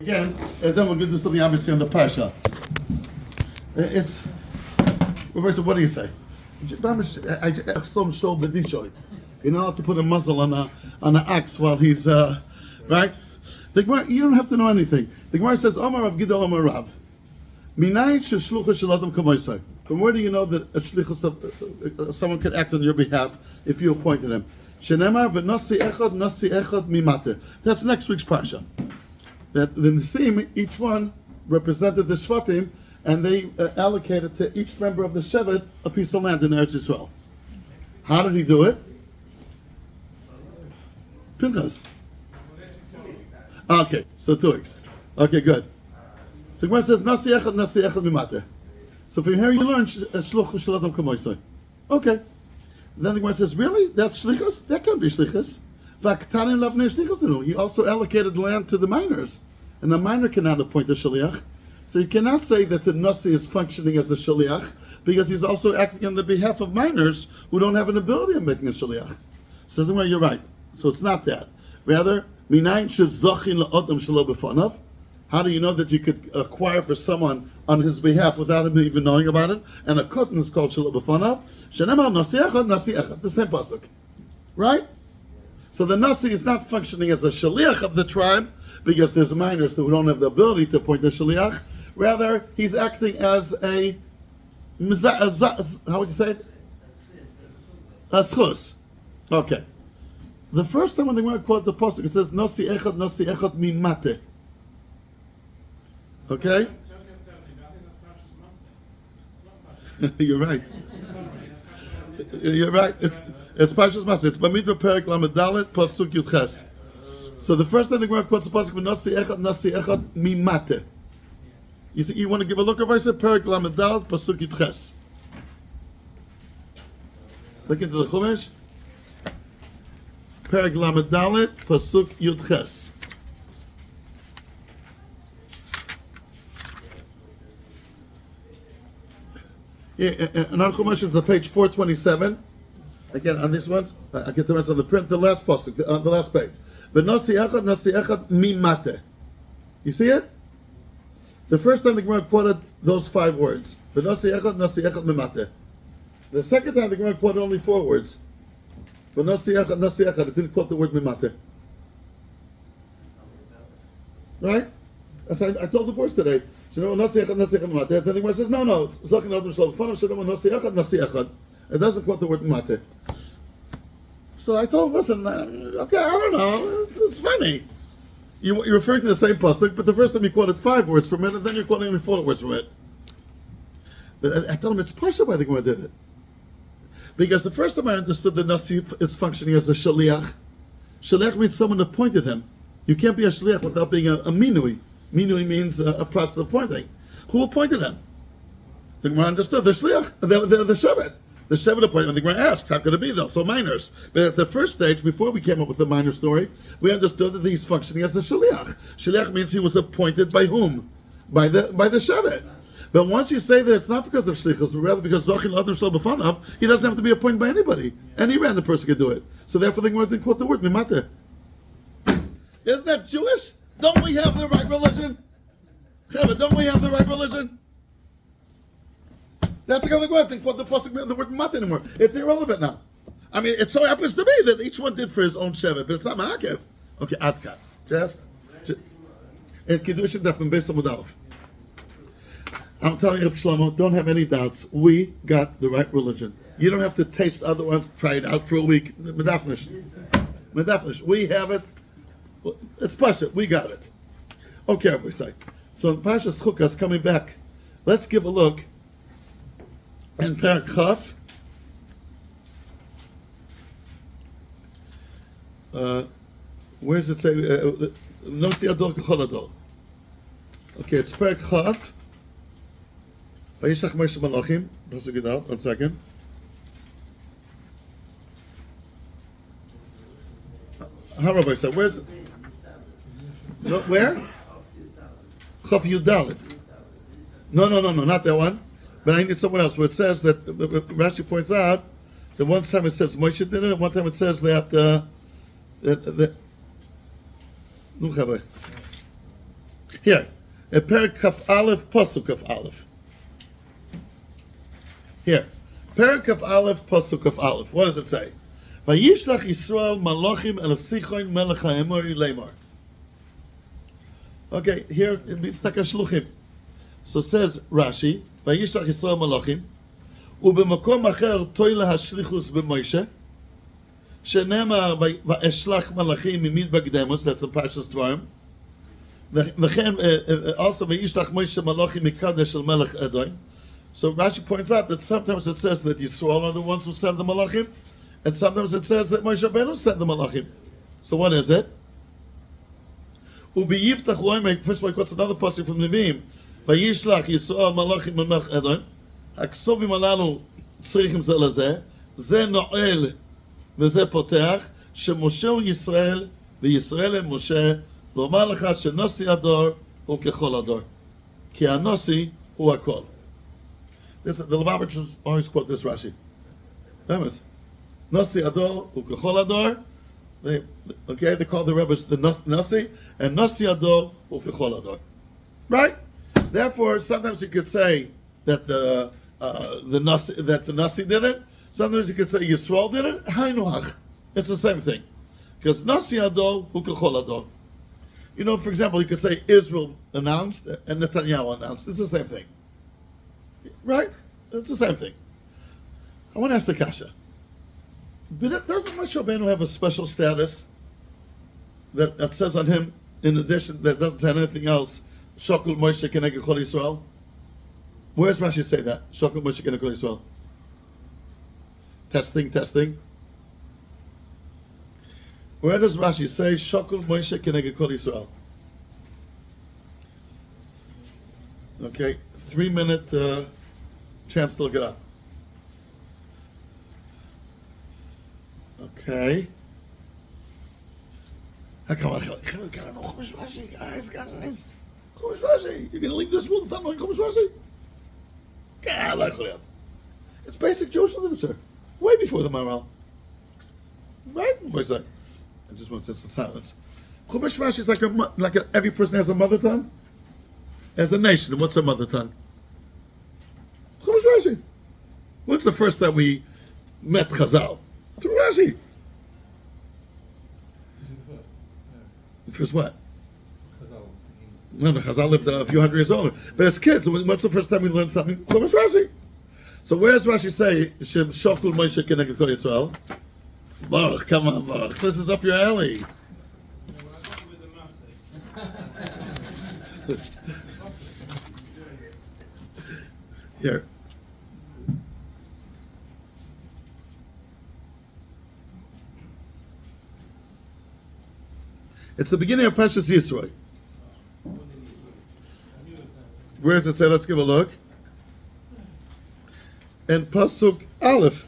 Again, and then we're going to do something obviously on the parsha. It's what do you say? You're not allowed to put a muzzle on an axe while he's right. The Gemara, you don't have to know anything. The Gemara says, "Omar Rav Gidol Omar Rav." Minayin sheshlucha shel adam kamoisai. From where do you know that a shlichus someone could act on your behalf if you appointed him? Shenemar v'nasi echad mimate. That's next week's parsha. That the Nisim, each one represented the Shvatim, and they allocated to each member of the Shevet a piece of land in Eretz Yisrael. How did he do it? Pinchas. Okay, so 2 weeks. Okay, good. So Gemara says, Nasi echad mimate. So from here you learn, Shluchu shel adam kamoisai. Okay. Then the Gemara says, really? That's Shlichus? That can't be Shlichus. He also allocated land to the miners, and the miner cannot appoint a shaliach. So you cannot say that the nasi is functioning as a shaliach, because he's also acting on the behalf of miners who don't have an ability of making a shaliach. Says, well, you're right. So it's not that. Rather, minayin shezachin la'odam shelo b'fanav. How do you know that you could acquire for someone on his behalf without him even knowing about it? And a cotton is called shelo b'fanav. Shenemar nasi echad, the same pasuk, right? So the Nasi is not functioning as a shaliach of the tribe because there's minors who don't have the ability to appoint a shaliach. Rather, he's acting as a how would you say it? A schus. Okay. The first time when they want to quote the pasuk, it says Nasi echad mimate. Okay. You're right. You're right. It's Parshas Maseh. It's Bamidbar Perek Lamedalet Pasuk Yudches. So the first thing the Gemara quotes the pasuk Nasi echad mimate. You see, you want to give a look at Parshas Perek Lamedalet Pasuk Yudches. Look into the Chumash. Perek Lamedalet Pasuk Yudches. Yeah, and our Chumash is on page 427. Again, on these ones, I get the ones on the print, the last pasuk, on the last page. Nasi echad mimate. You see it? The first time the Gemara quoted those 5 words. Nasi echad mimate. The second time the Gemara quoted only 4 words. Nasi echad. It didn't quote the word mimate. Right? As I told the boys today. Nasi echad mimate. Then the Gemara says, no. It's Zachin Adam Shlo B'fanav. Nasi echad. It doesn't quote the word mate. So I told him, listen, okay, I don't know, it's funny. You're referring to the same pasuk, but the first time you quoted 5 words from it, and then you're quoting only 4 words from it. But I told him it's Pasha why the Gemara did it. Because the first time I understood that Nasi is functioning as a shaliach. Shaliach means someone appointed him. You can't be a shaliach without being a minui. Minui means a process of appointing. Who appointed him? The Gemara understood the shaliach, the Shevet. The Shevet appointment, the Gemara asks, how could it be though? So minors. But at the first stage, before we came up with the minor story, we understood that he's functioning as a shaliach. Shaliach means he was appointed by whom? By the Shevet. But once you say that it's not because of shlichus, but rather because Zachin Adam Shlo B'fanav, he doesn't have to be appointed by anybody. Any random person could do it. So therefore the Gemara didn't quote the word mimate. Isn't that Jewish? Don't we have the right religion? Don't we have the right religion? That's the other one. Think what the pasuk the word mat anymore. It's irrelevant now. I mean, it so happens to be that each one did for his own shevet, but it's not ma'akev. Okay, adka. Just and kiddushin dafim based on Mudalef. I'm telling you, Shlomo, don't have any doubts. We got the right religion. You don't have to taste other ones. Try it out for a week. Medafnish. We have it. It's Pasha. We got it. Okay, we say. So Pasha's Chukas coming back. Let's give a look. And Perek Chaf, where does it say? Nosi Ador Kechol Ador. Okay, it's Perek Chaf. Vayishach Moshe Malachim. Let's get out. 1 second. How Rabbi said? Where's? No, where? Chaf Yudalit. No, not that one. But I need someone else where it says that Rashi points out that one time it says Moshe did it, and one time it says that No, Chavre. Here, a Perik Kaf Aleph, Pasuk Kaf Aleph. Here, Perik Kaf Aleph, Pasuk Kaf Aleph. What does it say? Vayishlach Yisrael malachim el sichoin melech ha'emor lemar. Okay, here it means takashluchim. So it says Rashi, Vayishlach Yisrael malachim, ubemakom acher toy lahashlichus b'Moshe, shenemar va'eshlach malachim mimid bagdemos. That's in Parshas Dvarim. Also Vayishlach Moshe malachim mikadesh el melech Edom. So Rashi points out that sometimes it says that Yisrael are the ones who send the malachim, and sometimes it says that Moshe Rabbeinu sent the malachim. So what is it? Ubiyiftach loimek. First of all, he quotes another pasuk from Nevi'im. Vayishlach Yisrael malachim el melech Edom. Haksovim alalu tzrichim ze lezeh. Ze noel veze potach. Shemoshe hu Yisrael v'Yisrael em Moshe. Lomar lecha shenosi ador hu kechol ador. Ki anosi hu hakol. The Lubavitchers always quote this Rashi. Remember, Nasi Ador Ukechol Ador. They call the Rebbe's the Nasi, and Nasi Ador Ukechol Ador. Right? Therefore, sometimes you could say that the Nasi did it. Sometimes you could say Yisrael did it. Hainuach. It's the same thing. Because Nasi Ador Ukechol Ador. You know, for example, you could say Israel announced and Netanyahu announced. It's the same thing. Right? It's the same thing. I want to ask the kasha. But doesn't Moshe Rabbeinu have a special status that says on him, in addition, that doesn't say anything else, Shokul Moshe Keneged Chol Yisrael? Where does Rashi say that? Shokul Moshe Keneged Chol Yisrael. Testing. Where does Rashi say Shokul Moshe Keneged Chol Yisrael? Okay, 3-minute chance to look it up. Okay. Guys. Chumash Rashi. You're going to leave this world without knowing Chumash Rashi? It's basic Jewish literature. Way before the Maral. Right? Wait a second. I just want to sit some silence. Chumash Rashi is like every person has a mother tongue. As a nation, and what's our mother tongue? Chumash Rashi. When's the first time we met Chazal? Through Rashi. The first what? Chazal. No, Chazal lived a few hundred years older. But as kids, what's the first time we learned something? Chumash Rashi. So where does Rashi say, Shem Shokul Moshe Keneged Chol Yisrael? Baruch, come on, Baruch. This is up your alley. Here. It's the beginning of Parshas Yisro. Where does it say? Let's give a look. And Pasuk Aleph.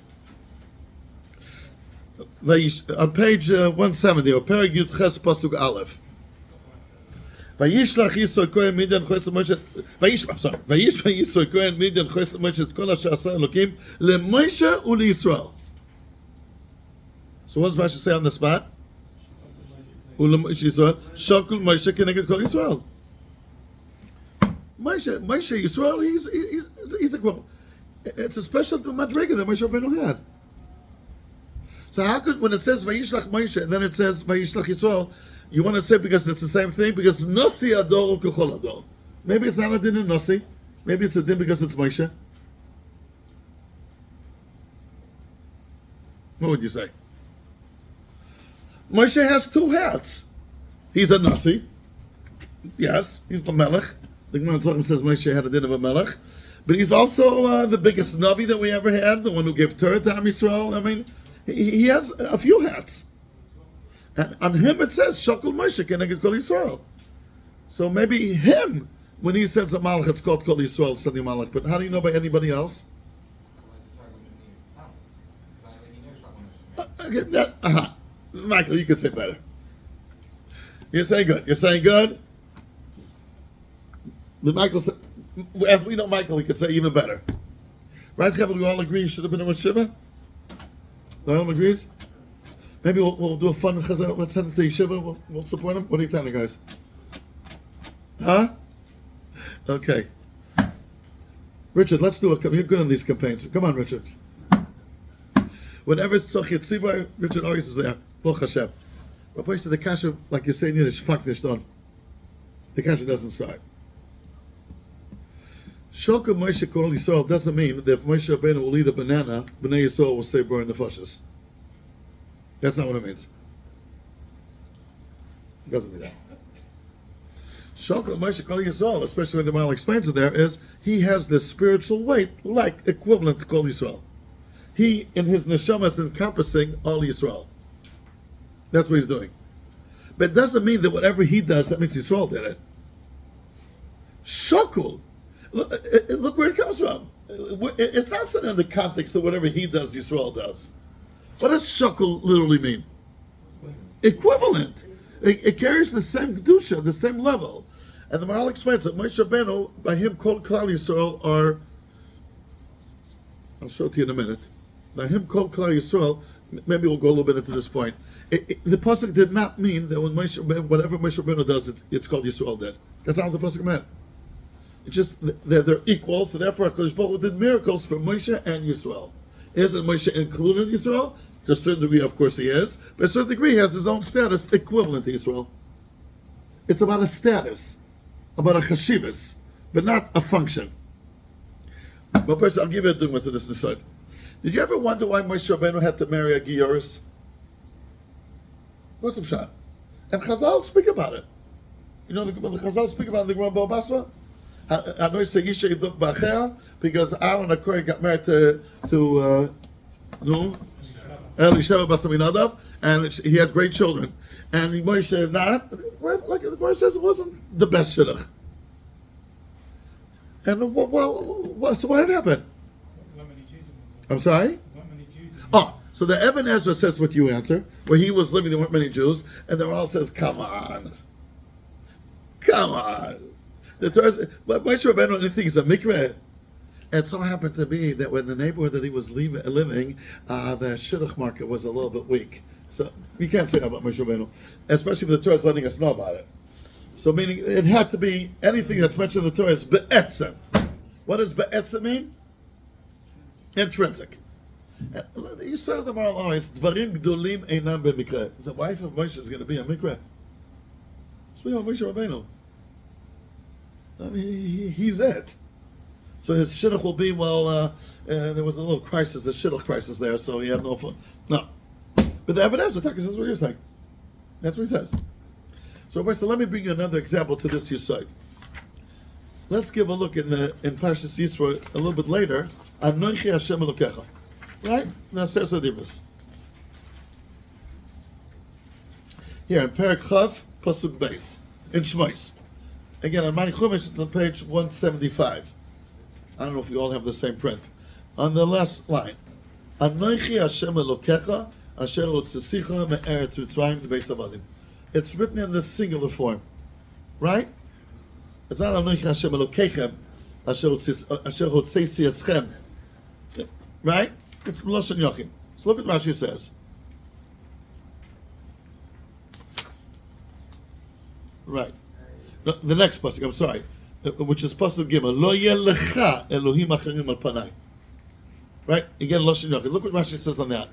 On page 170, or Perek Yud Ches Pasuk Aleph. Vayishlach Yisro Kohen Midian Chosem Moshe. Vayishma Yisro Kohen Midian Chosem Moshe et kol asher asa Elokim leMoshe uLeYisrael. So what does Rashi say on the spot? uLeMoshe Yisrael Shokul Moshe Keneged Kol Yisrael. Moshe Yisrael. He's a quote. It's a special madriga that Moshe Rabbeinu had. So how could, when it says Vayishlach Moshe and then it says Vayishlach Yisrael, you want to say because it's the same thing? Because Nasi Ador Kechol Ador. Maybe it's not a din in Nasi. Maybe it's a din because it's Moshe. What would you say? Moshe has two hats. He's a Nasi. Yes, he's the Melech. The Gemara Tzorim says Moshe had a din of a Melech. But he's also the biggest Navi that we ever had, the one who gave Torah to Am Yisrael. I mean, he has a few hats. And on him it says, Shokul Moshe Keneged Kol Yisrael. So maybe him, when he says a Malach, it's called Kol Yisrael, said the Malach. But how do you know by anybody else? Michael, you could say better. You're saying good. But Michael said, as we know Michael, he could say even better. Right, Kevin? We all agree he should have been a Rosh Yeshiva? Everyone agrees? Maybe we'll do a fun chazal. Let's send him to Yeshiva. We'll support him. What are you telling, guys? Huh? Okay. Richard, let's do it. You're good on these campaigns. Come on, Richard. Whenever it's Tzach Yitziba, Richard always is there. Baruch Hashem. But boy, the kasha, like you say in Yiddish, fuck nicht on. The kasha doesn't start. Shoka Moshe Kol Yisrael doesn't mean that if Moshe Rabbeinu will eat a banana, Bnei Yisrael will say burn the fushes. That's not what it means. It doesn't mean that. Shoka Moshe Kol Yisrael, especially when the Maral explains it there, is he has this spiritual weight like equivalent to Kol Yisrael. He, in his neshama, is encompassing all Yisrael. That's what he's doing. But it doesn't mean that whatever he does, that makes Yisrael did it. Shokul. Look where it comes from. It's not sitting in the context of whatever he does, Yisrael does. What does shokul literally mean? Equivalent. It carries the same kedusha, the same level. And the Maral explains that Moshe Rabbeinu, by him called Klal Yisrael, are. I'll show it to you in a minute. By him called Klal Yisrael, maybe we'll go a little bit into this point. The pasuk did not mean that when whatever Moshe Rabbeinu does, it's called Yisrael did. That's not what the pasuk meant. It's just that they're equal, so therefore HaKadosh Baruch Hu did miracles for Moshe and Yisrael. Isn't Moshe included in Yisrael? To a certain degree, of course, he is. But to a certain degree, he has his own status equivalent to Yisrael. It's about a status, about a chashivas, but not a function. But first, I'll give you a dugma to this nisod. Did you ever wonder why Moshe Rabbeinu had to marry a Gioris? What's the shot? And Chazal speak about it. You know the Chazal speak about the Gemara Bava Basra? Because Aaron HaKohen got married to Elisheva Bas Aminadav, and he had great children. And Moshe not, like the Gemara says, it wasn't the best shidduch. And so what had happened? I'm sorry? Oh, so the Evan Ezra says what you answer, where he was living, there weren't many Jews, and the Maral says, come on. The Torah, but Moshe Rabbeinu didn't think it's a mikveh. It so happened to be that when the neighborhood that he was living, the shidduch market was a little bit weak. So you can't say that about Moshe Rabbeinu, especially if the Torah is letting us know about it. So meaning it had to be anything that's mentioned in the Torah is be'etzem. What does be'etzem mean? Intrinsic. You said to the Maral always, dvarim gdolim einam b'mikra. The wife of Moshe is going to be a mikra. Speaking of Moshe Rabbeinu, I mean, he's it. So his shidduch will be, there was a little crisis, a shidduch crisis there, so he had no fun. No. But the evidence, the Taka says what you're saying. That's what he says. So let me bring you another example to this Yisod. Let's give a look in Parshas Yisro a little bit later. Anochi Hashem Elokecha. Right? Now says Adivus. Here in Perek Chav, Pasuk Beis, in Shmos. Again, on my Chumash, it's on page 175. I don't know if you all have the same print. On the last line, Anochi Hashem Elokecha, Asher Hotzesicha me'eretz Mitzrayim Beis Avadim. It's written in the singular form, right? It's not Anochi Hashem Elokechem, Asher Hotzesi Eschem, right? It's Meloshan Yochim. So look at what Rashi says. Right. No, the next pasuk, I'm sorry, which is pasuk Gimel. Lo yeh lecha Elohim acherim al panai. Right? Again, Meloshan Yochim. Look what Rashi says on that.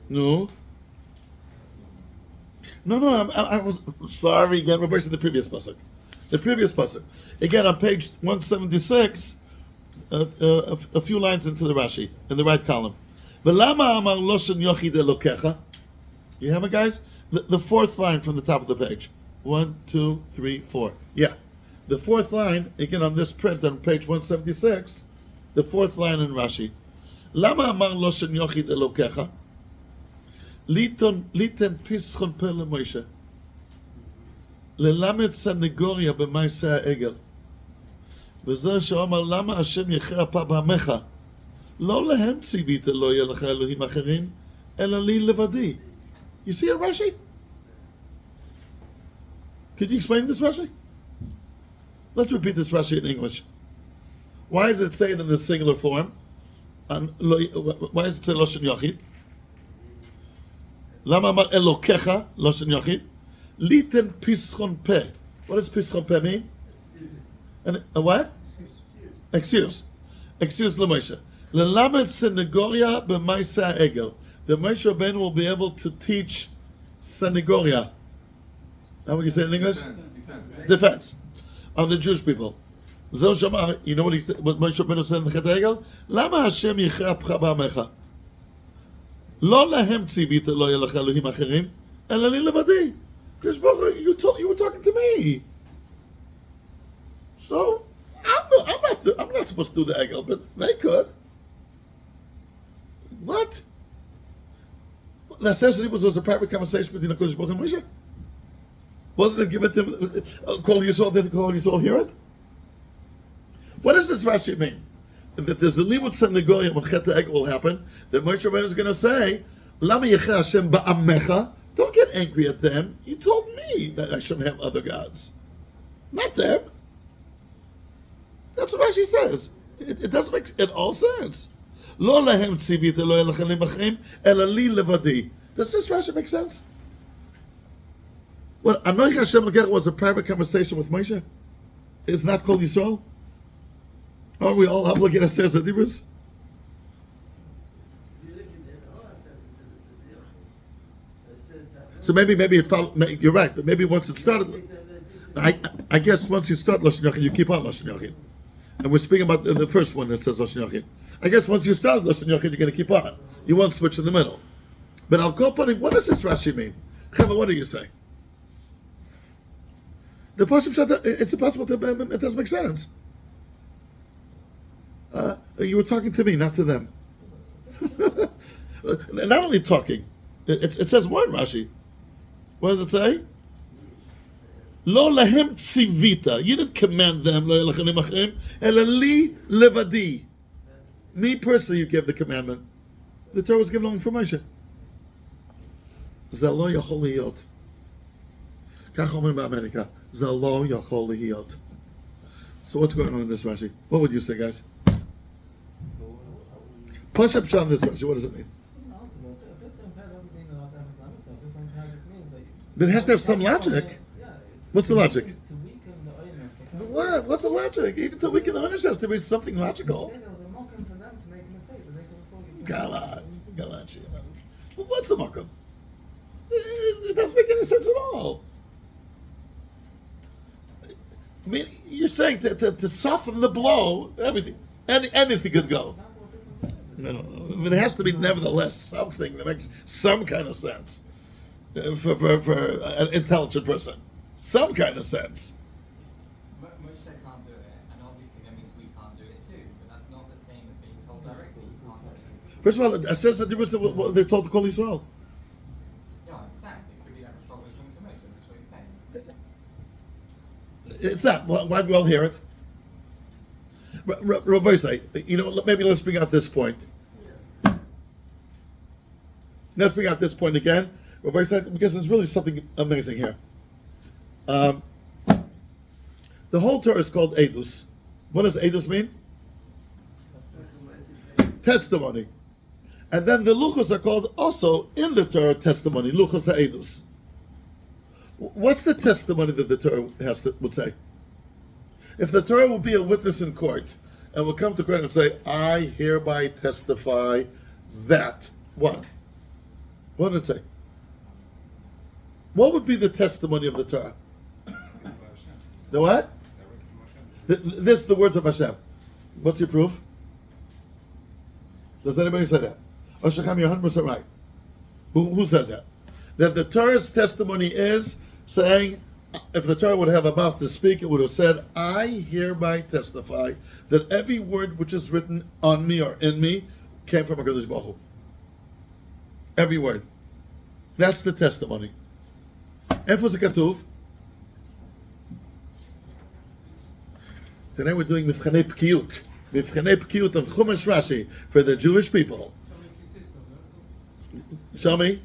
No, I was sorry again. We're based on the previous pasuk. The previous pasuk. Again, on page 176, a few lines into the Rashi, in the right column. V'lama amar loshen yochid elokecha. You have it, guys? The fourth line from the top of the page. 1, 2, 3, 4. Yeah. The fourth line, again on this print on page 176, the fourth line in Rashi. Lama amar loshen yochid elokecha. Liten pischon per leMoshe. ללמד סנגוריה במעשה העגל. וזה שאומר למה השם יכרה פה בעמך. לא להם ציווית לא יהיה לך אלוהים אחרים, אלא לי לבדי. You see it, Rashi? Could you explain this, Rashi? Let's repeat this Rashi in English. Why is it saying in the singular form? Why does it say Loshen Yochid? Lama amar Elokecha, Loshen Yachid. Liten pischon peh. What does pischon peh mean? And a what? Excuse LeMoshe. Lelamed Senegoria b'Maisa Egel. The Moshe Rabbeinu will be able to teach Senegoria. How would you say it in English? Defense. On the Jewish people. You know what Moshe Rabbeinu said in the Chet Egel? Lama Hashem yichra apcha ba'amecha. Lo lahem tzivita lo yelech Elohim acherim, ela li levadi. Because you were talking to me. So I'm not supposed to do the egel, but they could. What? That says it was a private conversation between HaKadosh Baruch Hu and Moshe. Wasn't it given to him? Kol Yisrael, didn't Kol Yisrael hear it? What does this Rashi mean? That there's a limud Senegoria when Chet Egel will happen. That Moshe Rabbeinu is going to say, Lama Yecha Hashem ba'amecha. Don't get angry at them. You told me that I shouldn't have other gods, not them. That's what Rashi says. It doesn't make it all sense. Lo lahem tzivita lo yelech Elohim acherim, ela li levadi. Does this Rashi make sense? Well, Anoich Hashem L'Kecha was a private conversation with Moshe. It's not called Yisrael. Aren't we all obligated to say Zadibus? So maybe it followed, you're right, but maybe once it started, I guess once you start Lashon Yachid, you keep on Lashon Yachid. And we're speaking about the first one that says Lashon Yachid. I guess once you start Lashon Yachid, you're going to keep on. You won't switch in the middle. But I'll call upon him, what does this Rashi mean? Chema, what do you say? The Pasuk said that it's impossible to, it doesn't make sense. You were talking to me, not to them. Not only talking, it says one Rashi. What does it say? Lo lahem tzivita. You didn't command them. Lo yelech Elohim acherim, ela li levadi. Me personally, you gave the commandment. The Torah was given only for Moshe. Ze lo yachol lihiyot. Kach omrim ba'Amerika. Ze lo yachol lihiyot. So what's going on in this Rashi? What would you say, guys? Push up on this Rashi. What does it mean? But it has to have some logic. What's the logic? What? What's the logic? Even to weaken the Onish has to be something logical. Galan. What's the makom? It doesn't make any sense at all. I mean, you're saying to soften the blow, anything could go. It has to be nevertheless something that makes some kind of sense for an intelligent person. Some kind of sense. Moshe can't do it, and obviously that means we can't do it too. But that's not the same as being told directly you can't do it. First of all, it says that they're told to call Yisrael. Yeah, I understand. It could be that Moshe was going to Moshe. That's what he's saying. It's not. Why do we all hear it? Rabbi say, maybe let's bring out this point. Let's bring out this point again. Rabbi said, because there's really something amazing here. The whole Torah is called Edus. What does Edus mean? Testimony. And then the Luchos are called also in the Torah testimony. Luchos Edus. What's the testimony that the Torah would say? If the Torah will be a witness in court and will come to court and say, I hereby testify that. What? What did it say? What would be the testimony of the Torah? The what? This the words of Hashem. What's your proof? Does anybody say that? Oshacham, you're 100% right. Who says that? That the Torah's testimony is saying, if the Torah would have a mouth to speak, it would have said, I hereby testify that every word which is written on me or in me came from HaKadosh Baruch Hu. Every word. That's the testimony. Efo ze katuv? Today we're doing Mivchanei Pkiyut. Mivchanei Pkiyut on Chumash Rashi for the Jewish people. Show me.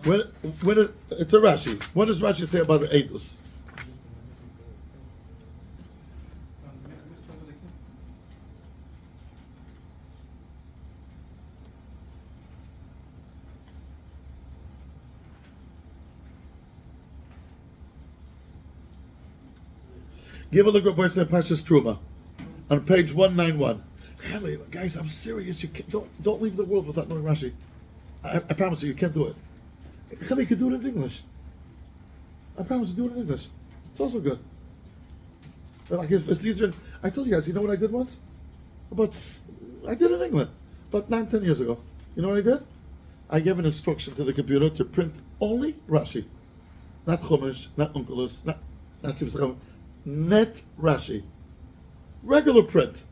It's a Rashi. What does Rashi say about the Eidus? Give a look at Boyce Pashas Truma on page 191. Guys, I'm serious. You don't leave the world without knowing Rashi. I promise you can't do it. You can do it in English. I promise you, do it in English. It's also good. But like it's easier. I told you guys. You know what I did once? I did it in England about 9-10 years ago. You know what I did? I gave an instruction to the computer to print only Rashi, not Chumash, not Unkelus, not Sivsachim. Net Rashi. Regular print.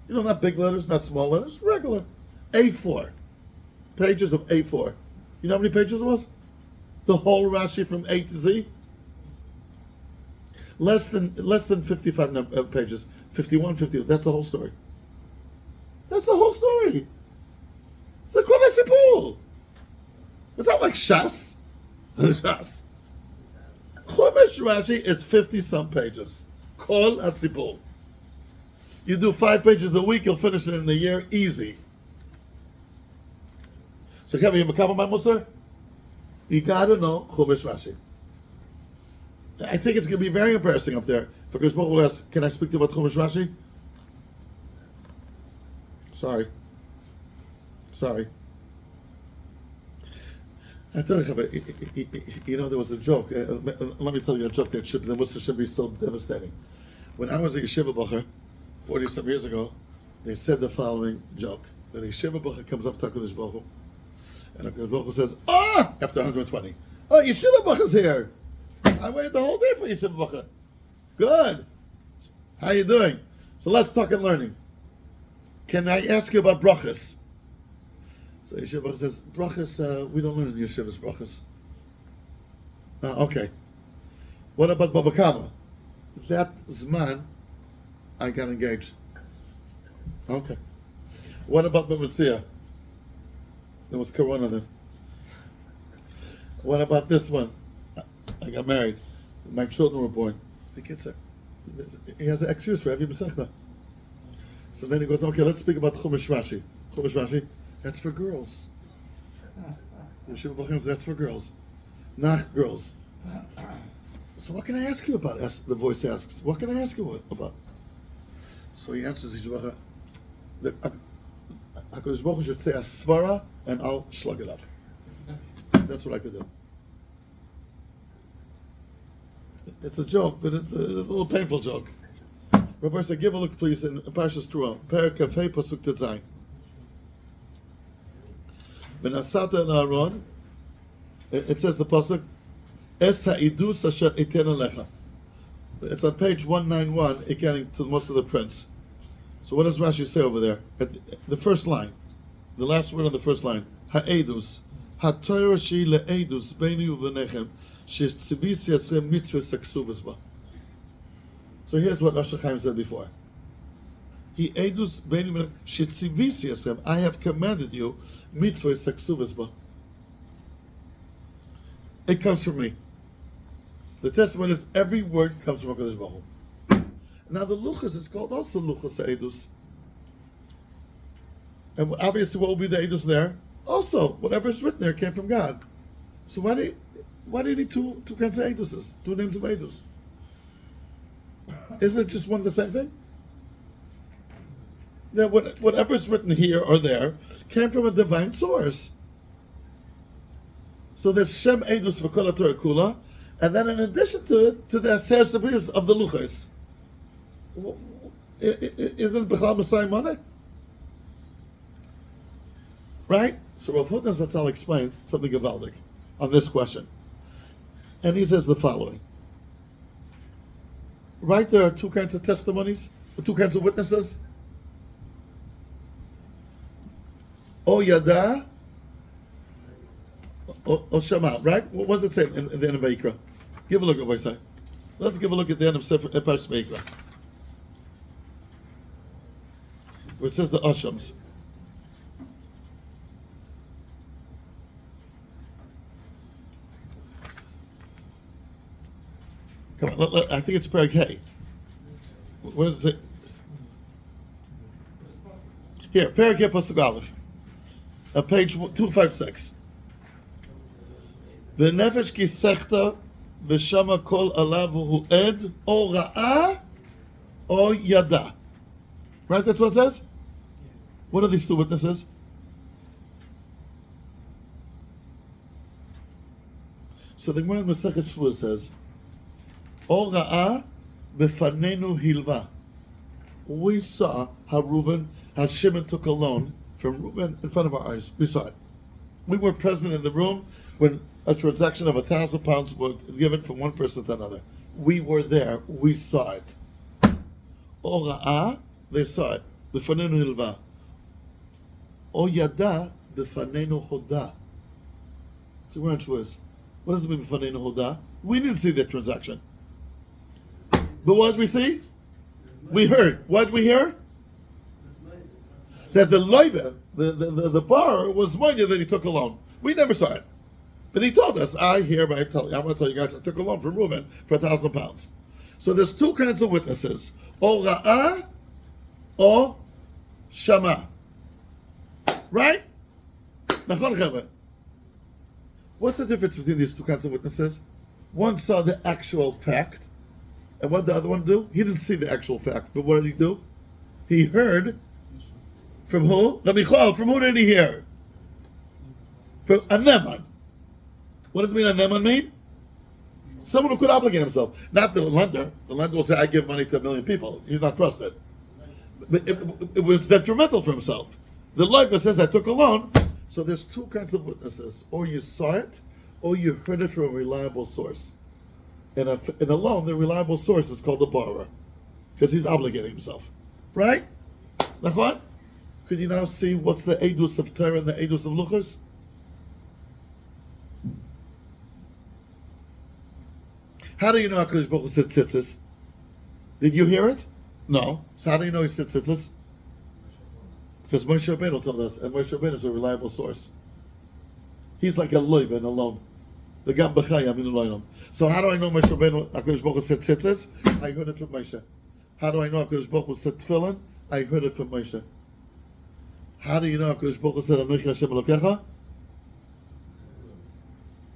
Not big letters, not small letters. Regular. A4. Pages of A4. You know how many pages it was? The whole Rashi from A to Z? Less than 55 pages. 51, 50. That's the whole story. That's the whole story. It's the Kol HaSipur. It's not like Shas. Shas. Chumash Rashi is 50-some pages. Kol HaSipur. You do 5 pages a week, you'll finish it in a year, easy. So Kevin, you makabel my musar? You gotta know Chumash Rashi. I think it's going to be very embarrassing up there. For Kosh Baruch will ask, can I speak to you about Chumash Rashi? Sorry. I tell you, there was a joke. Let me tell you a joke that should be so devastating. When I was a yeshiva bacher, 40-some years ago, they said the following joke. That a yeshiva bacher comes up to HaKadosh Baruch Hu, and HaKadosh Baruch Hu says, after 120, yeshiva bacher's here. I waited the whole day for yeshiva bacher. Good. How you doing? So let's talk and learning. Can I ask you about brachas? So Yeshiva Baruch says, brachas, we don't learn in Yeshiva's brachas. Okay. What about Baba Kama? That Zman, I got engaged. Okay. What about B'Metzia? There was Corona then. What about this one? I got married. My children were born. He has an excuse for every Masechta. So then he goes, okay, let's speak about Chumash Rashi. Chumash Rashi, that's for girls. Yeshiva B'Chim, that's for girls. Not girls. So what can I ask you about? The voice asks, what can I ask you about? So he answers, Yeshiva B'Chim, HaKadosh Baruch Hu should say a svara and I'll slug it up. That's what I could do. It's a joke, but it's a little painful joke. Rabbi said, give a look, please, in Parshas Truma, Perek Kafei Pasuk Tetzayin. V'nasata el Aaron, it says the pasuk, Es ha'idus asher iten alecha. It's on page 191, getting to most of the prints. So what does Rashi say over there? At the first line, the last word on the first line, ha'edus, ha'torah shi le'edus beini u'v'nechem, she'tzivis yasrem mitzvah seksuvas ba. So here's what Rosh Chaim said before. He edus beini she'tzivis yasrem, I have commanded you mitzvah seksuvas ba. It comes from me. The testimony is every word comes from HaKadosh Baruch Hu. Now the luchas is called also luchas edus. And obviously what will be the edus there? Also, whatever is written there came from God. So why do you need two kinds of eduses? Two names of edus? Isn't it just one and the same thing? That whatever is written here or there came from a divine source. So there's Shem Edus for Kol HaTorah Kula, and then in addition to it, to the Aser Sabirus of the Luchas. Isn't Bechal Messiah Money? Right? So Rav Hutner Zatzal explains something gewaldig on this question. And he says the following. Right, there are two kinds of testimonies, two kinds of witnesses. O Yada, O Shema, right? What does it say in the end of Vayikra? Give a look at what I say. Let's give a look at the end of Sefer Parshas Vayikra, where it says the Ashams. Come on, I think it's Perek Hey. Where is it? Here, Perek Hey Pasuk Aleph. Page 256. V'nefesh ki sechta v'shama kol alav hu ed o ra'a o yada. Right, that's what it says? What are these two witnesses? So the Gemara in Masechet Shvuah says, O ra'a b'fanenu hilva. We saw how Shimon took a loan from Reuben in front of our eyes. We saw it. We were present in the room when a transaction of 1,000 pounds was given from one person to another. We were there. We saw it. O ra'a, they saw it. B'fanenu hilva. O yada b'fanenu hoda. So we're on Shvuah. What does it mean b'fanenu hoda? We didn't see that transaction. But what did we see? We heard. What did we hear? That the loiver, the borrower, was money that he took a loan. We never saw it. But he told us, I'm going to tell you guys, I took a loan from Reuben for 1,000 pounds. So there's two kinds of witnesses. O ra'a, o shama. Right? What's the difference between these two kinds of witnesses? One saw the actual fact, and what did the other one do? He didn't see the actual fact, but what did he do? He heard from who? From who did he hear? From a Neman. What does a Neman mean? Someone who could obligate himself. Not the lender. The lender will say, I give money to 1 million people. He's not trusted. But it was detrimental for himself. The lawyer says, I took a loan. So there's two kinds of witnesses. Or you saw it, or you heard it from a reliable source. In a loan, the reliable source is called the borrower. Because he's obligating himself. Right? Nachon? Could you now see what's the Eidus of Torah and the Eidus of Luchos? How do you know HaKadosh Baruch Hu said tzitzis? Did you hear it? No. So how do you know he said tzitzis? Because Moshe Rabbeinu told us, and Moshe Rabbeinu is a reliable source. He's like a loiv and a loan. The Gam B'chayam in the loinom. So how do I know Moshe Rabbeinu, HaKadosh Baruch Hu said tzitzis? I heard it from Moshe. How do I know HaKadosh Baruch Hu said tefillin? I heard it from Moshe. How do you know HaKadosh Baruch Hu said Anochi Hashem Elokecha?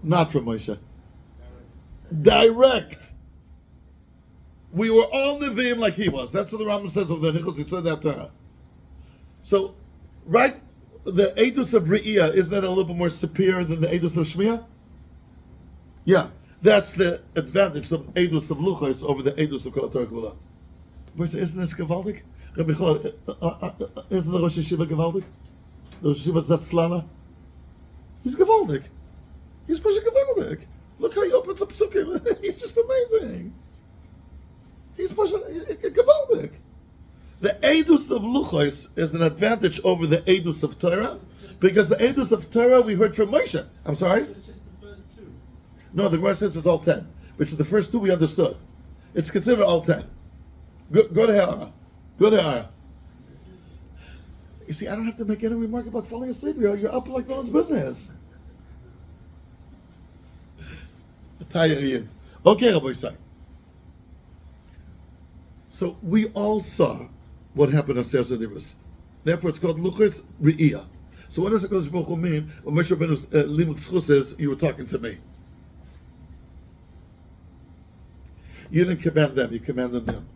Not from Moshe. Direct. We were all Nevi'im like he was. That's what the Rambam says over there. Nicholas, he said that Torah. So, right, the Eidus of Re'iyah, isn't that a little bit more superior than the Eidus of Shmiya? Yeah. That's the advantage of Eidus of Luchos over the Eidus of Kol Torah Kula. Isn't this Gavaldik? Rabbi Chol, isn't the Rosh Yeshiva Gavaldik? The Rosh Yeshiva Zatzlana? He's Gavaldik. He's pushing Gavaldik. Look how he opens up Psukim. He's just amazing. He's pushing Gavaldik. The Eidus of Luchos is an advantage over the Eidus of Torah, because the Eidus of Torah we heard from Moshe. I'm sorry? It's just the first two. No, the Gemara says it's all 10, which is the first two we understood. It's considered all 10. Go to Ha'ara. Go to Ha'ara. You see, I don't have to make any remark about falling asleep. You're up like no one's business. Okay, Rabbi Yisai. So we all saw what happened on Seir Zedivus. Therefore, it's called Luchos Re'iyah. So what does HaKadosh Baruch Hu mean when Moshe Rabbeinu's Limud Zchus says, you were talking to me? You didn't command them, you commanded them.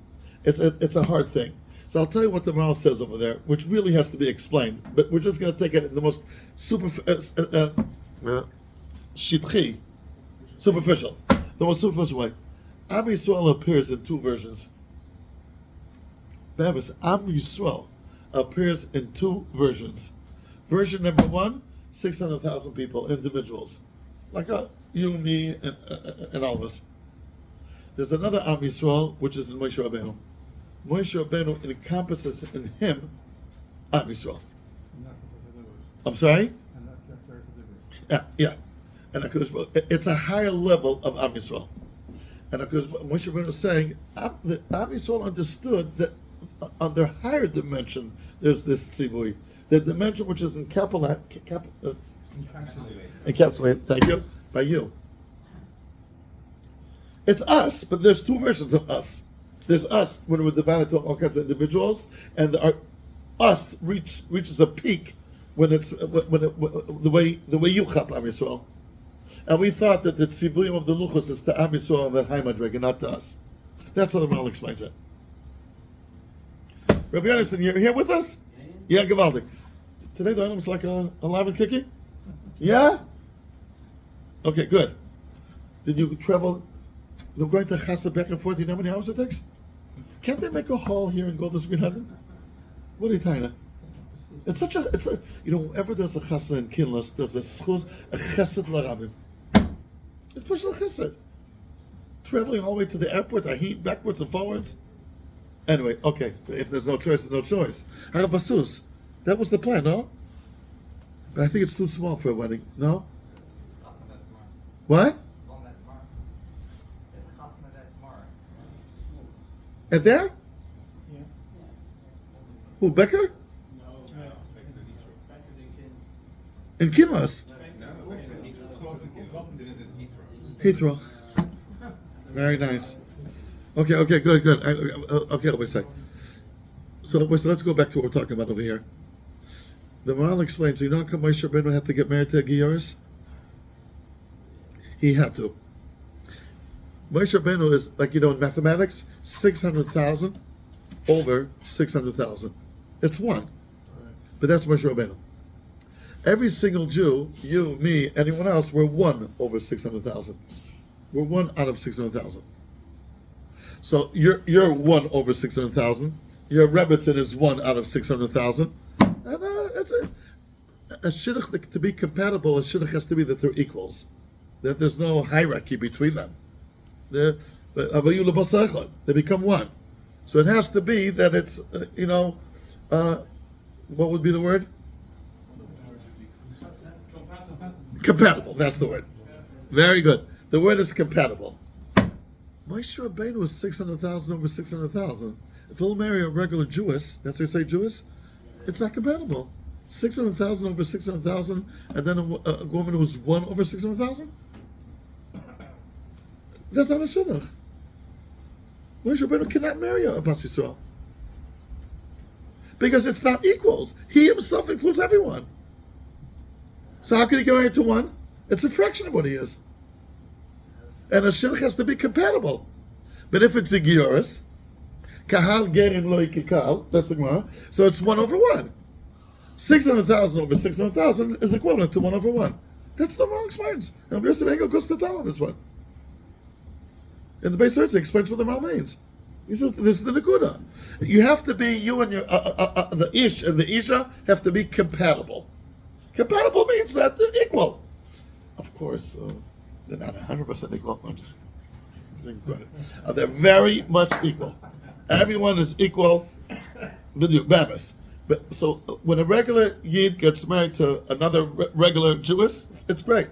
It's a hard thing. So I'll tell you what the Maral says over there, which really has to be explained, but we're just going to take it in the most superficial, the most superficial way. Am Yisrael appears in two versions. Am Yisrael appears in two versions. Version number 1, 600,000 people, individuals, like you, me, and all of us. There's another Am Yisrael, which is in Moshe Rabbeinu. Moshe Rabbeinu encompasses in him Am Yisrael. I'm sorry? Yeah. And it's a higher level of Am Yisrael. And Moshe Rabbeinu is saying, Am Yisrael understood that on their higher dimension, there's this tzivui. The dimension which is encapsulated, thank you, by you. It's us, but there's two versions of us. There's us when we're divided to all kinds of individuals, and our us reaches a peak when it's the way you chap Am Yisrael. And we thought that the tzibuyim of the luchos is to Am Yisrael and that high madrega, not to us. That's how the Maral explains it. Rabbi Yonason, you're here with us? Yeah, Gavaldik. Today the item's like alive and kicking? Yeah? Okay, good. Did you travel? You're going to Chasa back and forth. You know how many hours it takes? Can't they make a hall here in Golden Green Heaven? What are you telling me? It's whoever does a Chasa in Kinless does a schuz, a chesed larabim. It's push chesed. Traveling all the way to the airport, I heat backwards and forwards. Anyway, okay. If there's no choice, there's no choice. Harav Basus, that was the plan, no? But I think it's too small for a wedding. No? What? And there? Yeah. Who, Becker? No. In Kinless? Heathrow. Very nice. Okay, good. Okay, let me say. So let's go back to what we're talking about over here. The Maral explains, you know how come Moshe Rabbeinu had to get married to a Giyoris? He had to. Moshe Rabbeinu is, like in mathematics, 600,000 over 600,000. It's one. But that's Moshe Rabbeinu. Every single Jew, you, me, anyone else, we're 1 over 600,000. We're 1 out of 600,000. So you're 1 over 600,000. Your Rebbitzin is 1 out of 600,000. And it's a shidduch to be compatible. A shidduch has to be that they're equals, that there's no hierarchy between them. They become one. So it has to be that it's what would be the word? Compatible. That's the word. Very good. The word is compatible. Moshe Rabbeinu was 600,000 over 600,000. If he'll marry a regular Jewess, that's how you say Jewess, it's not compatible. 600,000 over 600,000, and then a woman who's 1 over 600,000? That's not a shidduch. Moshe Rabbeinu cannot marry a Bas Yisrael. Because it's not equals. He himself includes everyone. So how can he get married to one? It's a fraction of what he is. And a shidduch has to be compatible. But if it's a Gioris, Kahal Gerim Lo Kikal, that's the Gemara, so it's 1 over 1. 600,000 over 600,000 is equivalent to 1 over 1. That's the wrong experience. And Yosef Engel goes to tell on this one. And the base He explains what the Mal means. He says, this is the Nakuda. You have to be, you and your, the Ish and the Isha have to be compatible. Compatible means that they're equal. Of course, they're not 100% equal. I'm just giving credit. They're very much equal. Everyone is equal. Babis. But so when a regular Yid gets married to another regular Jewess, it's great.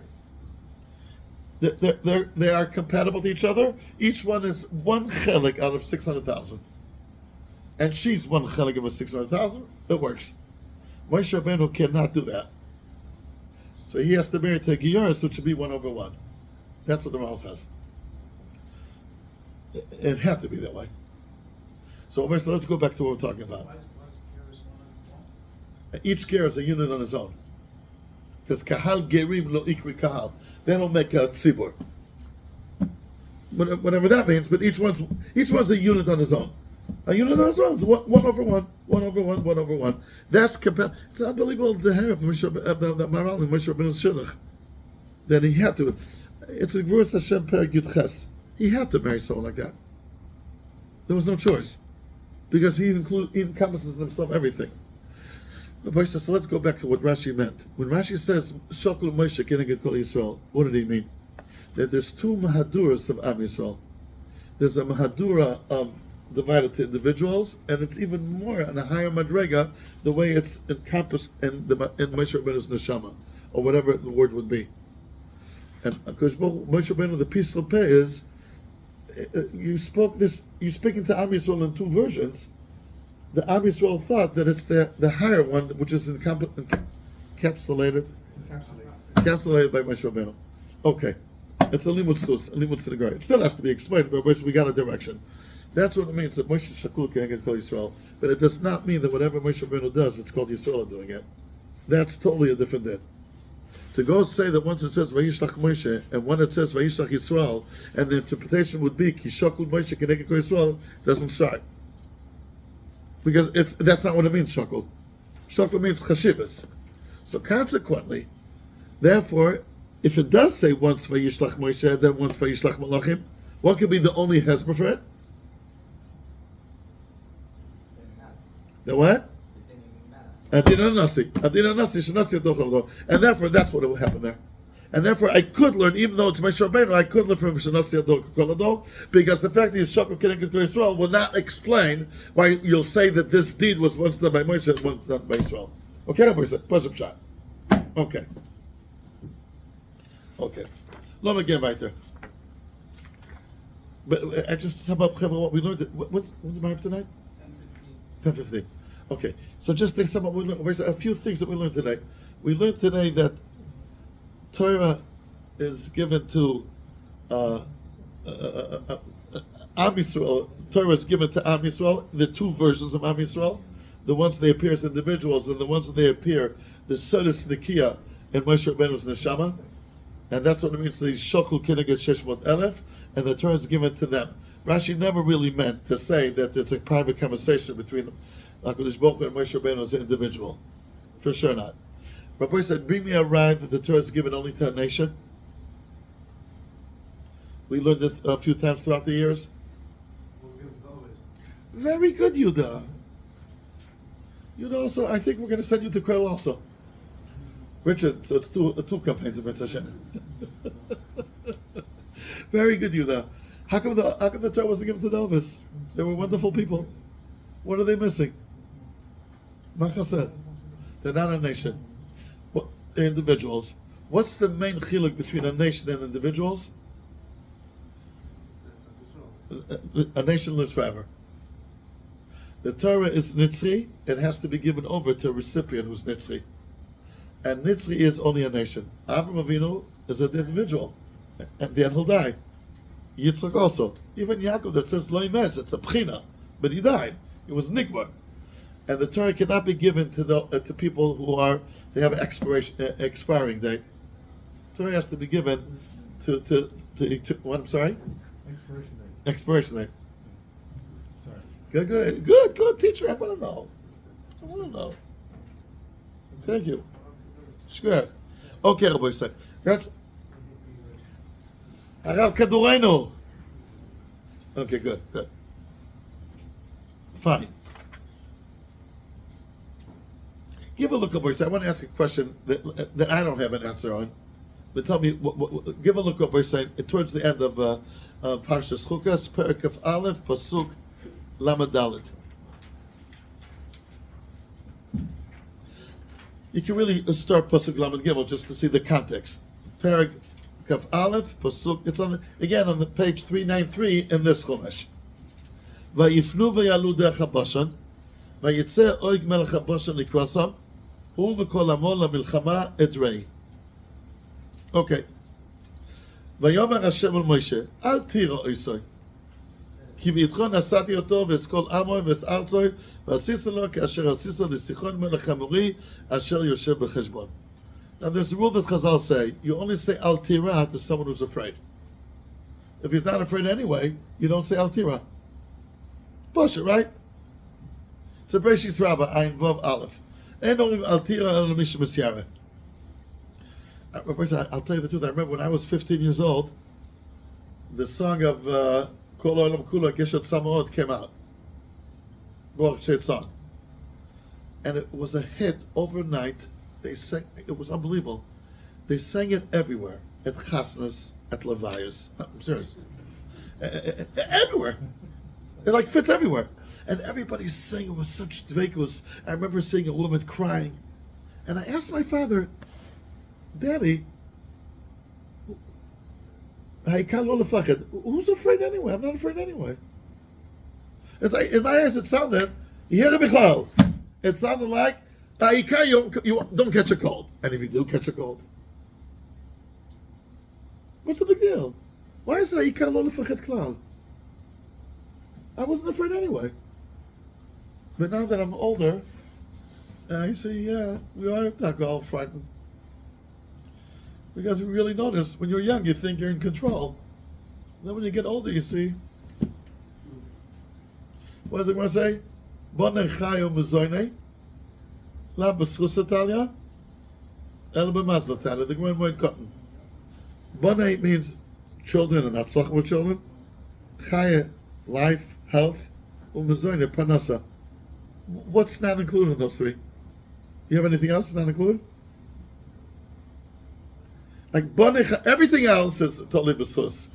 They are compatible to each other. Each one is 1 chelik out of 600,000. And she's 1 chelik of a 600,000. It works. Moshe Rabbeinu cannot do that. So he has to marry to a Gioris, which should be 1 over 1. That's what the Maral says. It had to be that way. So let's go back to what we're talking about. Each ger is a unit on its own. Because kahal gerim lo ikri kahal. They don't make a tzibur. Whatever that means, but each one's a unit on its own. A unit on its own. It's 1 over 1, 1 over 1, 1 over 1. That's it's unbelievable the hair of the Maral and Moshe Rabbeinu's shidduch. That he had to. It's a Gvurus Hashem per Yudches. He had to marry someone like that. There was no choice. Because he encompasses in himself everything. So let's go back to what Rashi meant. When Rashi says Shokul Moshe Keneged Kol Yisrael, what did he mean? That there's 2 Mahaduras of Am Yisrael. There's a Mahadura of divided to individuals, and it's even more on a higher madrega, the way it's encompassed in Moshe Rabbeinu's neshama, or whatever the word would be. And because Moshe Rabbeinu, the peace of pay is, you're speaking to Am Yisrael in 2 versions. The Am Yisrael thought that it's the higher one, which is encapsulated by Moshe Rabbeinu. Okay, It's a limud schus, a limud sinagari. It still has to be explained, but we got a direction. That's what it means that Moshe Shakul can get called Yisrael. But it does not mean that whatever Moshe Rabbeinu does, it's called Yisrael doing it. That's totally a different din. To go say that once it says Vayishlach Moshe and when it says Vayishlach Yisrael, and the interpretation would be Ki Shakul Moshe can get called Yisrael, doesn't start. Because that's not what it means, Shakul. Shakul means Chashivas. So consequently, therefore, if it does say once Vayishlach Moshe and then once Vayishlach Malachim, what could be the only hesper for it? The what? Adina Nasi. Adina Nasi, Shanasi Adochel. And therefore, that's what will happen there. And therefore, I could learn, even though it's Moshe Rabbeinu, I could learn from Shanasi Adochel, because the fact that he's Shakul Keneged Yisrael will not explain why you'll say that this deed was once done by Moshe and once done by Israel. Okay, push-up shot. Okay. Okay. Let me get right there. But I just sum up what we learned. What's the matter tonight? 10:15. Okay. So just think some what we learned. A few things that we learned today. We learned today that Torah is given to Am Yisrael. Torah is given to Am Yisrael. The two versions of Am Yisrael. The ones they appear as individuals and the ones that they appear, the Sodus Nikia and Moshe Rabbeinu's Neshama. And that's what it means, these Shokul Kineged Sheshmot Elef, and the Torah is given to them. Rashi never really meant to say that it's a private conversation between HaKadosh Baruch Hu and Moshe Rabbeinu as an individual. For sure not. Rabbi said, bring me a ride that the Torah is given only to a nation. We learned it a few times throughout the years. Very good, Yuda. Yuda also, I think we're going to send you to Koil also. Richard, so it's two campaigns of Mitzvah Hashem. Very good, Yuda. How come the Torah wasn't given to the Elvis? They were wonderful people. What are they missing? Machaseh. They're not a nation. They're individuals. What's the main chiluk between a nation and individuals? A nation lives forever. The Torah is nitzri. It has to be given over to a recipient who's nitzri. And Nitzri is only a nation. Avram Avinu is an individual. At the end he'll die. Yitzchak also. Even Yaakov that says Lo Imes, it's a Pchina. But he died. It was Nigmar. And the Torah cannot be given to people who they have an expiring date. Torah has to be given to what, I'm sorry? Expiration date. Expiration date. Sorry. Good. Teach me. I want to know. Thank you. Sure. Okay, Rabbi Yisrael. That's Arav Kadurenu. Okay, good. Fine. Give a look, Rabbi Yisrael. I want to ask a question that I don't have an answer on. But tell me, give a look, Rabbi Yisrael, towards the end of Parshas Chukas, Perek Aleph, Pasuk Lamed Dalet. You can really start Pasuk Lamed Gimel just to see the context. Perek Kaf Aleph, Pasuk, it's on the page 393 in this Chumash. Vayifnu v'yalu derech habashan, vayitzeh oig melech habashan likrasam, hu v'kol amon lamilchama edrei. Okay. Vayomer Hashem el Moshe, al tira oisoi. כי ביתך נשאתי אותו ואת כל עמו ואת ארצוי ועשיתי לו כאשר עשיתי לסיחון מלך אמורי אשר יושב בחשבון. Now there's a rule that Chazal say, you only say al tira to someone who's afraid. If he's not afraid anyway, you don't say al tira. Push it, right? It's a Bereshit Rabbah, Ayin Vav Aleph. Ein omrim al tira el misha misyara. I'll tell you the truth, I remember when I was 15 years old, the song of Kol Olam Kula Geshet Samaot came out. Baruch Sheit song. And it was a hit overnight. They sang, it was unbelievable. They sang it everywhere. At Chasnas, at Levayas. I'm serious. Everywhere. It fits everywhere. And everybody's saying it was such dveikus. I remember seeing a woman crying. And I asked my father, Daddy, who's afraid anyway? I'm not afraid anyway. It's like, in my eyes, it sounded, it sounded like, you don't catch a cold. And if you do catch a cold, What's the big deal? Why is it Ikar lo lefachet klal? I wasn't afraid anyway. But now that I'm older, I say, yeah, we are all frightened. Because we really notice, when you're young, you think you're in control. Then when you get older, you see. What does it want to say? Bonei chayu mezoynei, la b'schus Talia, el b'mazal Talia. The Gemara Moed Cotton. Bonei means children and atzlach with children. Chaya, life, health. U'mezoynei, parnasa. What's not included in those three? You have anything else not included? Like bonei, everything else is totally b'schus.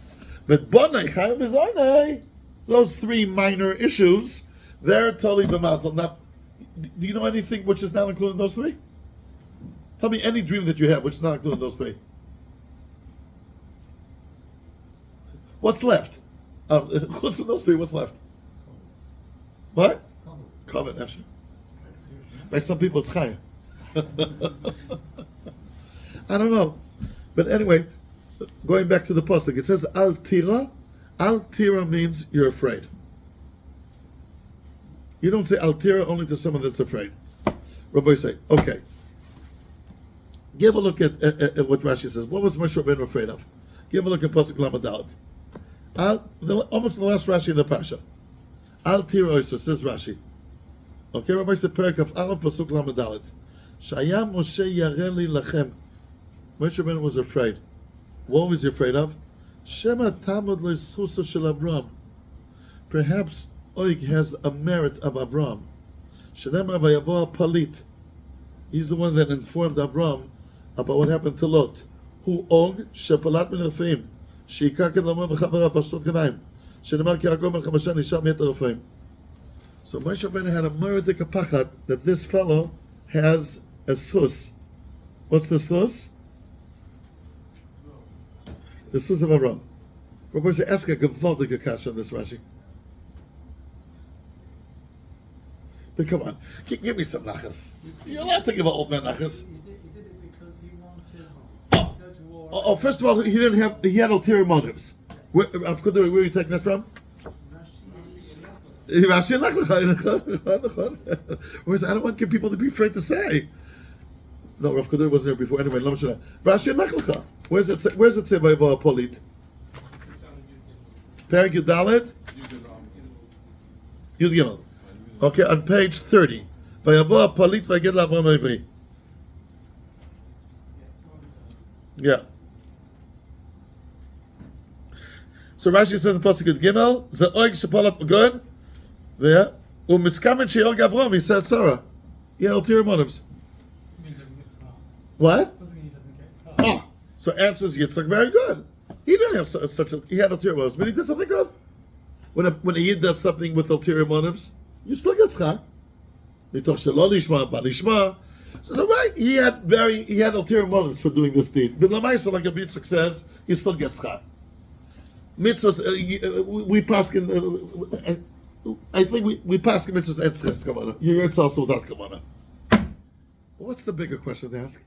But bonei chayu mezoynei, those three minor issues, they're totally b'mazal. Now, do you know anything which is not included in those three? Tell me any dream that you have which is not included in those three. What's left? What's in those three? What's left? What? Covet, actually. By some people, it's chaya. I don't know, but anyway, going back to the pasuk, it says al tira. Al tira means you're afraid. You don't say al tira only to someone that's afraid. Rabbi say, okay. Give a look at what Rashi says. What was Moshe Rabbeinu afraid of? Give a look at pasuk Lamed Dalet. Almost the last Rashi in the Pasha. Al tira oisa, says Rashi. Okay, Rabbi said Perak of Aleph pasuk Lamed Dalet. Shaya Moshe yareli lachem. Moshe Rabbeinu was afraid. What was he afraid of? Shema tamud le'schusa shel Avram. Perhaps Oig has a merit of Avram. Shenema vayavo palit. He's the one that informed Avram about what happened to Lot. Who Og shepalat min Refaim. Sheikaken l'amor v'chavarav pashtot kanaim. Shenemar ki Yaakov ben Chamashan nisham yet Refaim. So Moshe Rabbeinu had a merit pachat that this fellow has a schus. What's the schus? The schus of Avram. Rabbi said, ask a gewaltige kasha on this Rashi. But come on, give me some nachas. You're allowed to give an old man nachas. He did it because he wanted to go to war. First of all, he had ulterior motives. Where are you taking that from? Rashi and Lachlecha. Whereas I don't want people to be afraid to say. No, Rav Kodur wasn't here before. Anyway, Rashi and Lachlecha. Where's it say by Polit? Perek Yudalet? Yud Gimel. Okay, on page 30. Vayavo Polit vayged l'Avram Avri. Yeah. So Rashi says in the pasuk Yud Gimel, "Ze oig shepolat magon, v'ya u'miskamen she'og Avram." He said Sarah. He had ulterior motives. What? Doesn't mean he doesn't get scarred. So answers Yitzchak very good. He didn't have such a. He had ulterior motives, but he did something good. When a Yid does something with ulterior motives, you still get schar. Mitoch shelo lishma, ba lishma. So right, he had ulterior motives for doing this deed. But Lamaisa, like a Yitzchak says, he still gets schar. Mitzvahs, we paskin. I think we paskin mitzvahs and tzres kamana. It's also without kamana. What's the bigger question to ask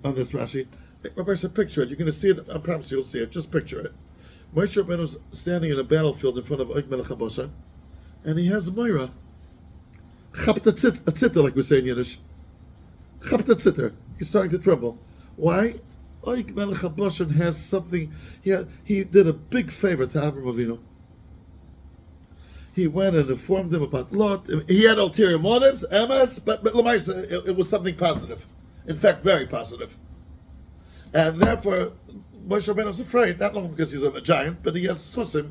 on this Rashi? Rabbi said, picture it. You're going to see it. I promise you'll see it. Just picture it. Moshe Rabbeinu was standing in a battlefield in front of Og Melech HaBashan, and he has a Moira. Chapta tziter, like we say in Yiddish. Chapta tziter. He's starting to tremble. Why? Og Melech HaBashan has something. He did a big favor to Avram Avinu. He went and informed him about Lot. He had ulterior motives, MS, but Lamaisa, it was something positive. In fact, very positive. And therefore, Moshe Rabbeinu is afraid, not only because he's a giant, but he has schusim,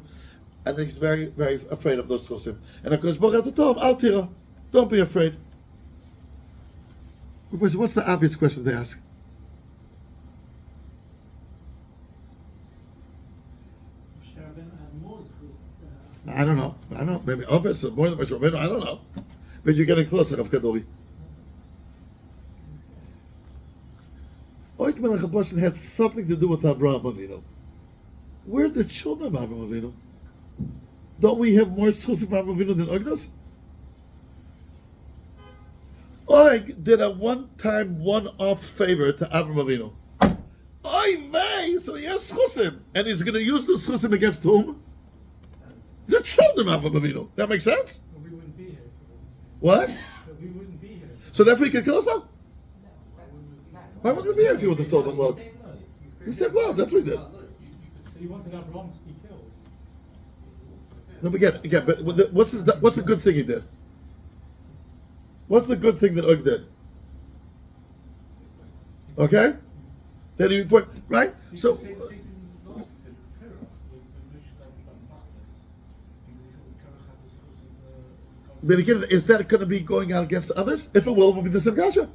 and he's very, very afraid of those schusim. And HaKadosh Baruch Hu had to tell him, Al tira, don't be afraid. What's the obvious question to ask? I don't know. Maybe obvious, more than Moshe Rabbeinu, I don't know. But you're getting closer, Rav Kadori. Og Melech HaBashan had something to do with Avraham Avinu. We're the children of Avraham Avinu. Don't we have more schus of Avraham Avinu than Og does? Og did a one-time, one-off favor to Avraham Avinu. Oy vey, so he has schusim. And he's going to use the schusim against whom? The children of Avraham Avinu. That makes sense? But we wouldn't be here if it wasn't. What? But we wouldn't be here. So therefore he can kill us now? Why would we be here if he would have told him, look? He said, well, that's what he did. So he wanted Abraham to be killed. No, but again, but what's the good thing he did? What's the good thing that Og did? Okay? Then he report, right? So, but again, is that going to be going out against others? If it will be the same kasha.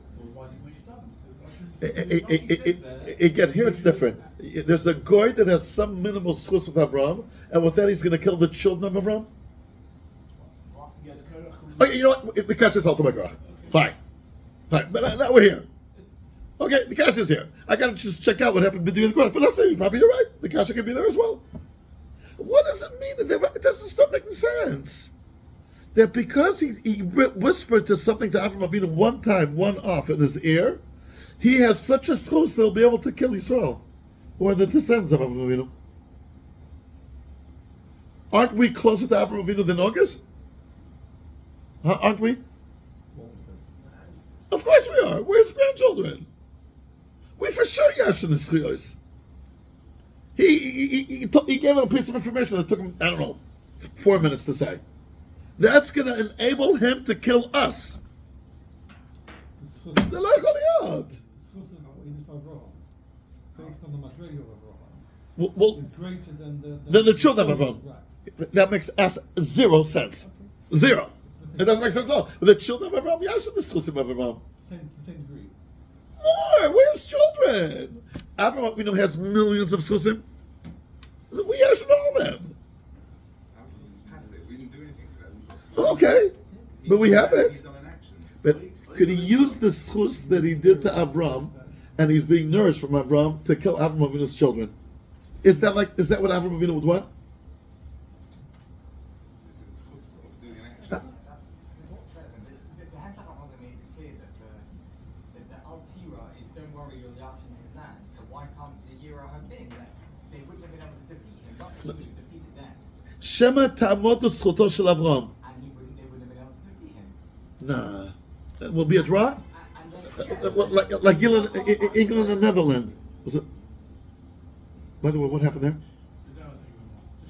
Again, here it's different. There's a goy that has some minimal schus with Avraham, and with that he's going to kill the children of Avraham. Okay, you know what? The kasha is also my grach. Fine, but now we're here. Okay, the kasha is here. I got to just check out what happened between the grach. But let's say probably you're right. The kasha can be there as well. What does it mean? It doesn't start making sense. That because he whispered to something to Avraham Avinu one time, one off in his ear, he has such a schus that he'll be able to kill Yisrael, or the descendants of Avraham Avinu. Aren't we closer to Avraham Avinu than August? Huh, aren't we? Of course we are. We're his grandchildren. We for sure Yashin the Schiyos. He gave him a piece of information that took him, I don't know, 4 minutes to say. That's going to enable him to kill us. Based on the Madrigal of Avraham. Well, Is greater than the children of Avraham. Right. That makes us 0 sense. Okay. 0. It doesn't make sense at all. But the children of Avraham, Yashin the Schusim of Avraham. The same degree. More! We're his children! Avraham Avinu has millions of Schusim. So we Yashin all of them. We didn't do anything to that. Okay. But we have it. He's done an action. But could he use the schus that he did to Avram, and he's being nourished from Avram, to kill Avram Avinu's children? Is that what Avram Avinu would want? This is hustle of doing an action. That's what's relevant. The Hemshach also makes it clear that the Altira is, don't worry, you're Yashin his land. So why can't the Yira have been? They wouldn't have been able to defeat him. Not he would have defeated them, Shema ta'amot schuto shel Avram. and they wouldn't have been able to defeat him. Nah. It will be a draw? And then, Like England and Netherlands. Was it? By the way, what happened there?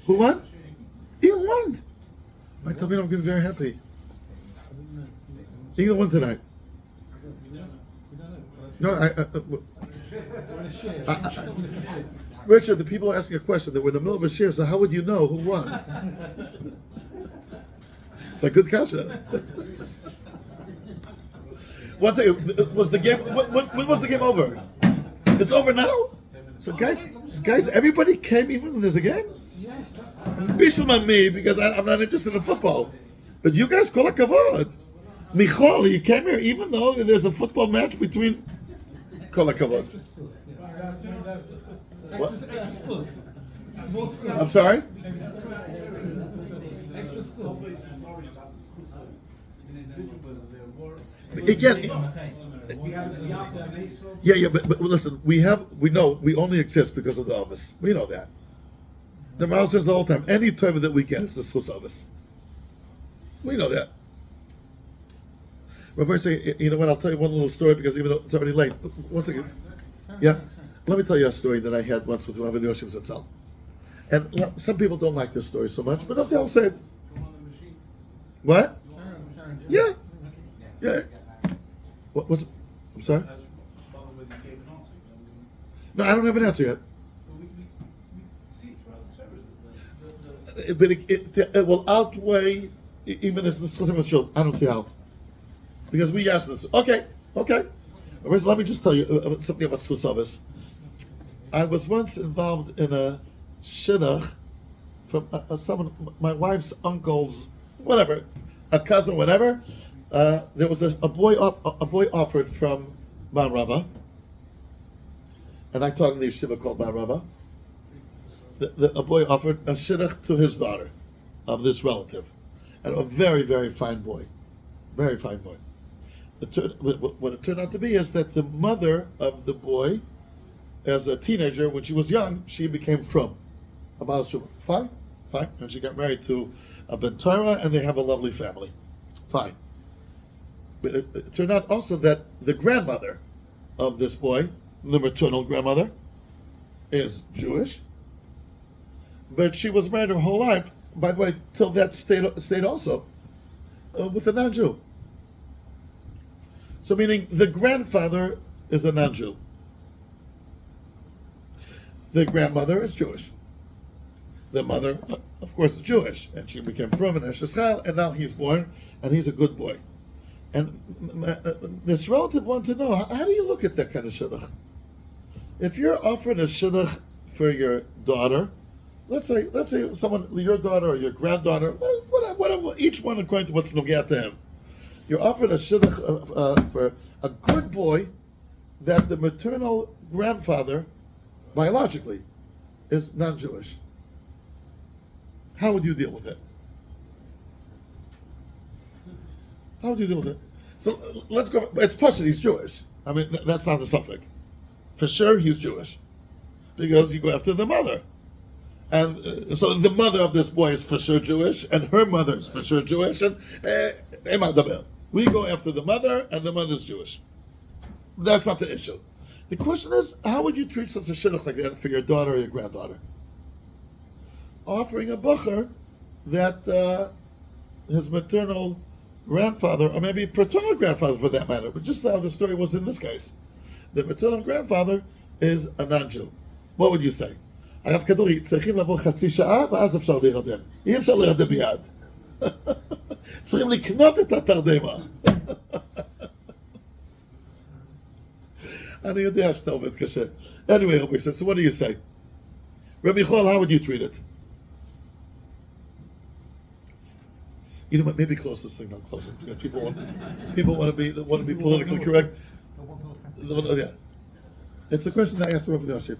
Who won? England won. I tell me I'm getting very happy. England won tonight. We don't No, know. I We're in a share. I- It's not with a share. Richard, the people are asking a question. That we're in the middle of a share, so how would you know who won? It's a good kasha. One second, was the game? When was the game over? It's over now. So guys, everybody came even when there's a game. Bishul on me because I'm not interested in football, but you guys call a kavod. Michal, you came here even though there's a football match between. Kol hakavod. Extra schools, yeah. What? Extra schools. More schools. I'm sorry. Extra schools. Again, yeah, but listen, we know we only exist because of the office. We know that. The Maral says the whole time, any time that we get is the schus office. We know that. Rabbi say, you know what? I'll tell you one little story because even though it's already late. Once again, yeah. Let me tell you a story that I had once with Rabbi Yoshim Zatzal. And some people don't like this story so much, but okay, I'll say it. What? Yeah. Yeah. What's? I'm sorry. No, I don't have an answer yet. But it will outweigh even as the Slim Shul. I don't see how. Because we asked this. Okay. Let me just tell you something about Schus. I was once involved in a shidduch from someone, my wife's uncle's, whatever, a cousin, whatever. There was a boy offered from Bar Rava, and I taught in the yeshiva called Bar Rava. A boy offered a shidduch to his daughter of this relative, and a very, very fine boy, very fine boy. What it turned out to be is that the mother of the boy as a teenager, when she was young, she became from a Baal Shuvah. Fine, and she got married to a Ben Torah, and they have a lovely family. Fine. But it turned out also that the grandmother of this boy, the maternal grandmother, is Jewish, but she was married her whole life, by the way, till that state also, with a non-Jew. So meaning the grandfather is a non-Jew. The grandmother is Jewish. The mother, of course, is Jewish, and she became from an Esheshchal, and now he's born, and he's a good boy. And this relative wanted to know, how do you look at that kind of shidduch? If you're offered a shidduch for your daughter, let's say someone, your daughter or your granddaughter, whatever, each one according to what's nogea to him. You're offered a shidduch for a good boy that the maternal grandfather, biologically, is non-Jewish. How would you deal with it? How would you deal with it? So let's go. It's possible he's Jewish. I mean, that's not the suffix. For sure, he's Jewish, because you go after the mother, and so the mother of this boy is for sure Jewish, and her mother is for sure Jewish, and we go after the mother, and the mother's Jewish. That's not the issue. The question is, how would you treat such a shidduch like that for your daughter or your granddaughter? Offering a bucher that his maternal grandfather, or maybe paternal grandfather for that matter, but just how the story was in this case, the maternal grandfather is a non-Jew. What would you say? הרב כדורי, צריכים לבוא חצי שעה ואז אפשר להירדם. אי אפשר להירדם ביד. צריכים לקנות את התרדמה. אני יודע שאתה עובד קשה. Anyway, Rabbi says, so what do you say? Rabbi Chol, how would you treat it? You know what? Maybe close this thing down closer. Because people want to be politically correct. Yeah, it's a question that I asked the Rabbi Yosef.